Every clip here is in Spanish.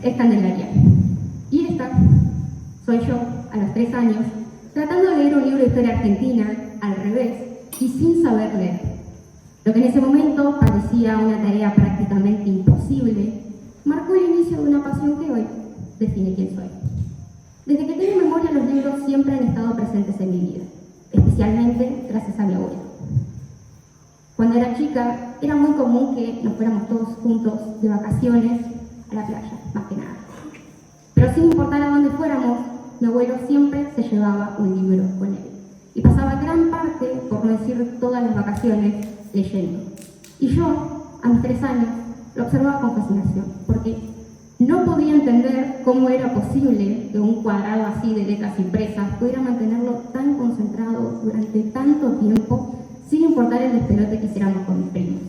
es Candelaria. Y esta soy yo, a los 3 años, tratando de leer un libro de historia argentina al revés y sin saber leer. Lo que en ese momento parecía una tarea prácticamente imposible, marcó el inicio de una pasión que hoy define quién soy. Desde que tengo memoria, los libros siempre han estado presentes en mi vida, especialmente gracias a mi abuelo. Cuando era chica, era muy común que nos fuéramos todos juntos de vacaciones a la playa, más que nada. Pero sin importar a dónde fuéramos, mi abuelo siempre se llevaba un libro con él. Y pasaba gran parte, por no decir todas las vacaciones, leyendo. Y yo, a mis 3 años, lo observaba con fascinación, porque no podía entender cómo era posible que un cuadrado así de letras impresas pudiera mantenerlo tan concentrado durante tanto tiempo, sin importar el despelote que hiciéramos con mis primos.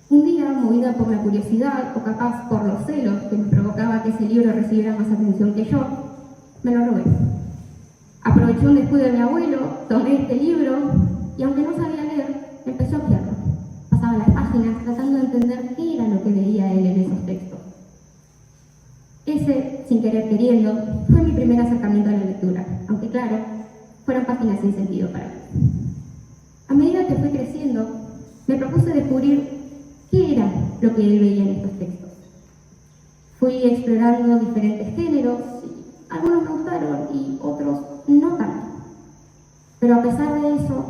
Un día, movida por la curiosidad o capaz por los celos que me provocaba que ese libro recibiera más atención que yo, me lo robé. Aproveché un descuido de mi abuelo, tomé este libro y aunque no sabía leer, empecé a obviarlo. Pasaba las páginas tratando de entender qué era lo que veía él en esos textos. Ese, sin querer queriendo, fue mi primer acercamiento a la lectura, aunque claro, fueron páginas sin sentido para mí. A medida que fui creciendo, me propuse descubrir qué era lo que él veía en estos textos. Fui explorando diferentes géneros, y algunos me gustaron y otros no tanto. Pero a pesar de eso,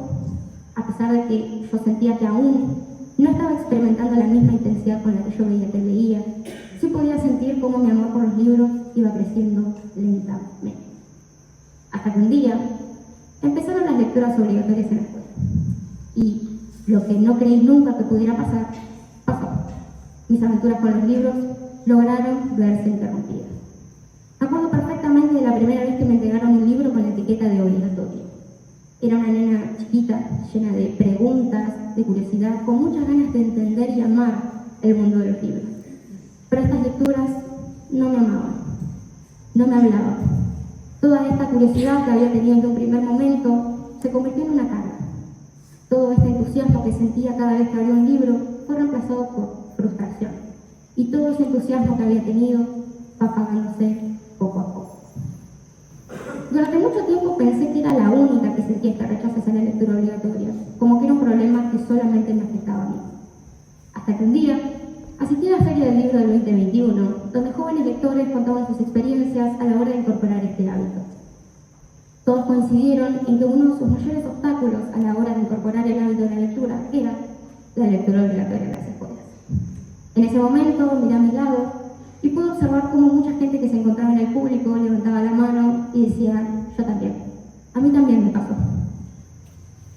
a pesar de que yo sentía que aún no estaba experimentando la misma intensidad con la que yo veía que él leía, sí podía sentir cómo mi amor por los libros iba creciendo lentamente. Hasta que un día empezaron las lecturas obligatorias en la escuela. Y lo que no creí nunca que pudiera pasar, pasó. Mis aventuras con los libros lograron verse interrumpidas. Me acuerdo perfectamente de la primera vez que me entregaron un libro con la etiqueta de obligatorio. Era una nena chiquita, llena de preguntas, de curiosidad, con muchas ganas de entender y amar el mundo de los libros. Pero estas lecturas no me amaban, no me hablaban. Toda esta curiosidad que había tenido en un primer momento se convirtió en una carga. Todo este entusiasmo que sentía cada vez que abría un libro fue reemplazado por frustración. Y todo ese entusiasmo que había tenido va apagándose poco a poco. Durante mucho tiempo pensé que era la única que sentía este rechazo hacia la lectura obligatoria, como que era un problema que solamente me afectaba a mí. Hasta que un día asistí a la Feria del Libro del 2021, donde jóvenes lectores contaban sus experiencias a la hora de incorporar este hábito. Todos coincidieron en que uno de sus mayores obstáculos a la hora de incorporar el hábito de la lectura era la lectura obligatoria en las escuelas. En ese momento miré a mi lado y pude observar cómo mucha gente que se encontraba en el público levantaba la mano y decía, yo también. A mí también me pasó.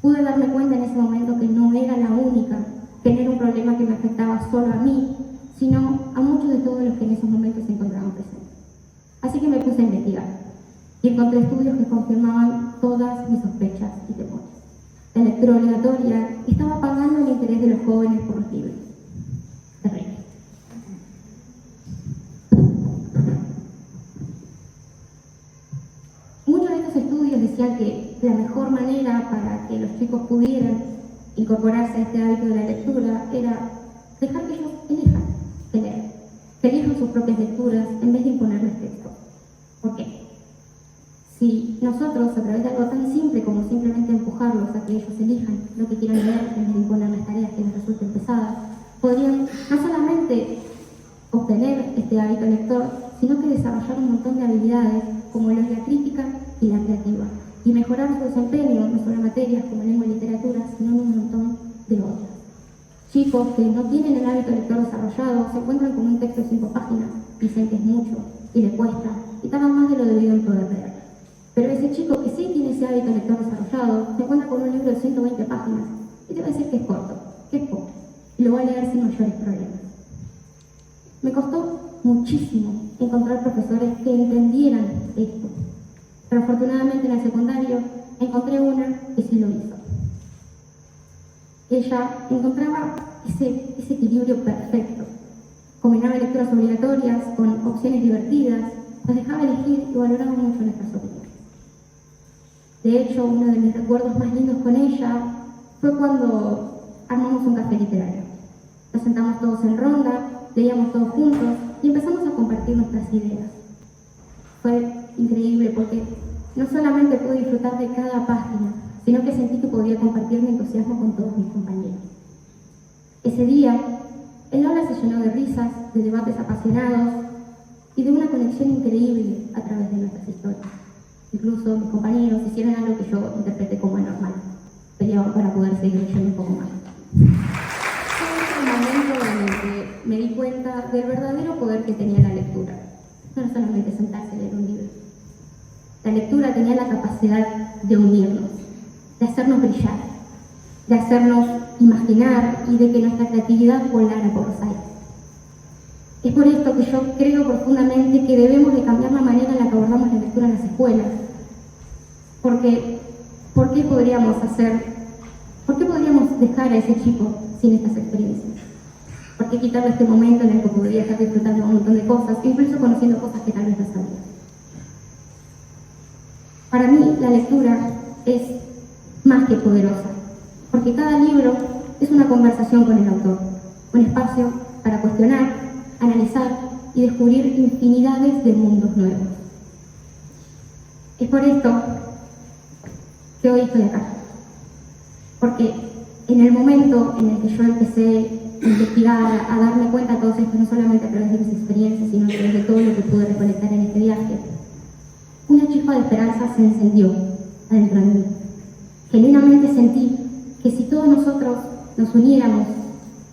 Pude darme cuenta en ese momento que no era la única, que no era un problema que me afectaba solo a mí, sino a muchos de todos los que en esos momentos se encontraban presentes. Así que me puse a investigar y encontré estudios que confirmaban todas mis sospechas y temores. La lectura obligatoria estaba apagando el interés de los jóvenes por los libros. Terrible. Muchos de estos estudios decían que la mejor manera para que los chicos pudieran incorporarse a este hábito de la lectura era dejar que ellos elijan leer, que elijan sus propias lecturas en vez de imponerles textos. ¿Por qué? Si nosotros, a través de algo tan simple como simplemente empujarlos a que ellos elijan lo que quieran leer en vez de imponerles tareas que les resulten pesadas, podrían no solamente obtener este hábito lector, sino que desarrollar un montón de habilidades como la crítica y la creativa, y mejorar su desempeño no solo en materias como lengua y literatura, sino en un montón de otras. Chicos que no tienen el hábito lector desarrollado se encuentran con un texto de 5 páginas, dicen que es mucho y le cuesta, y tardan más de lo debido en poder leer. Pero ese chico que sí tiene ese hábito lector desarrollado se encuentra con un libro de 120 páginas y te va a decir que es corto, que es poco, y lo va a leer sin mayores problemas. Me costó muchísimo encontrar profesores que entendieran esto, pero afortunadamente en el secundario encontré una que sí lo hizo. Ella encontraba ese equilibrio perfecto. Combinaba lecturas obligatorias con opciones divertidas, nos dejaba elegir y valoraba mucho nuestras opiniones. De hecho, uno de mis recuerdos más lindos con ella fue cuando armamos un café literario. Nos sentamos todos en ronda leíamos todos juntos y empezamos a compartir nuestras ideas. Fue increíble porque no solamente pude disfrutar de cada página, sino que sentí que podía compartir mi entusiasmo con todos mis compañeros. Ese día, el aula se llenó de risas, de debates apasionados y de una conexión increíble a través de nuestras historias. Incluso mis compañeros hicieron algo que yo interpreté como anormal. Peleaban para poder seguir leyendo un poco más. Fue un momento en el que me di cuenta del verdadero poder que tenía la lectura. No era solamente sentarse a leer un libro. La lectura tenía la capacidad de unirnos, de hacernos brillar, de hacernos imaginar y de que nuestra creatividad volara por los aires. Es por esto que yo creo profundamente que debemos de cambiar la manera en la que abordamos la lectura en las escuelas. Porque, ¿por qué podríamos dejar a ese chico sin estas experiencias? ¿Por qué quitarle este momento en el que podría estar disfrutando un montón de cosas, incluso conociendo cosas que tal vez no sabía? Para mí, la lectura es más que poderosa, porque cada libro es una conversación con el autor, un espacio para cuestionar, analizar y descubrir infinidades de mundos nuevos. Es por esto que hoy estoy acá, porque en el momento en el que yo empecé a investigar, a darme cuenta de todo esto, no solamente a través de mis experiencias, sino a través de todo lo que pude recolectar en este viaje, una chispa de esperanza se encendió adentro de mí. Genuinamente sentí que si todos nosotros nos uniéramos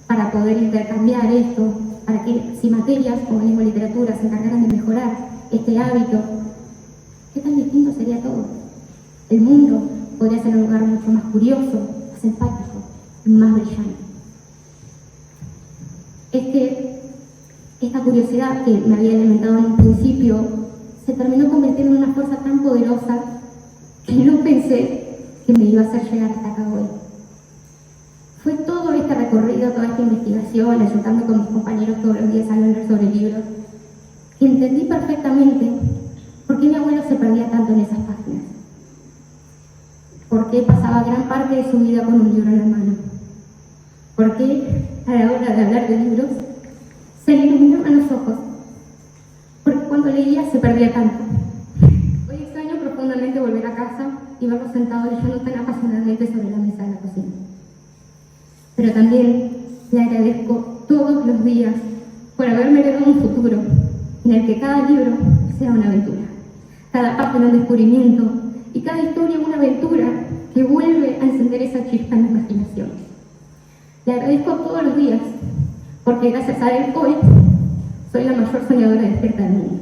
para poder intercambiar esto, para que si materias como lengua y literatura se encargaran de mejorar este hábito, ¿qué tan distinto sería todo? El mundo podría ser un lugar mucho más curioso, más empático y más brillante. Esta curiosidad que me había alimentado en un principio se terminó convirtiendo en una fuerza tan poderosa que no pensé que me iba a hacer llegar hasta acá hoy. Fue todo este recorrido, toda esta investigación, ayudarme con mis compañeros todos los días a leer sobre libros, que entendí perfectamente por qué mi abuelo se perdía tanto en esas páginas. Por qué pasaba gran parte de su vida con un libro en la mano. Por qué, a la hora de hablar de libros, se le iluminaban los ojos. Porque cuando leía se perdía tanto. Hoy extraño profundamente volver a casa y verlo sentado leyendo tan apasionadamente sobre la mesa de la cocina. Pero también le agradezco todos los días por haberme heredado un futuro en el que cada libro sea una aventura, cada página un descubrimiento y cada historia una aventura que vuelve a encender esa chispa en mi imaginación. Le agradezco todos los días porque gracias a él hoy soy la mayor soñadora despierta del mundo.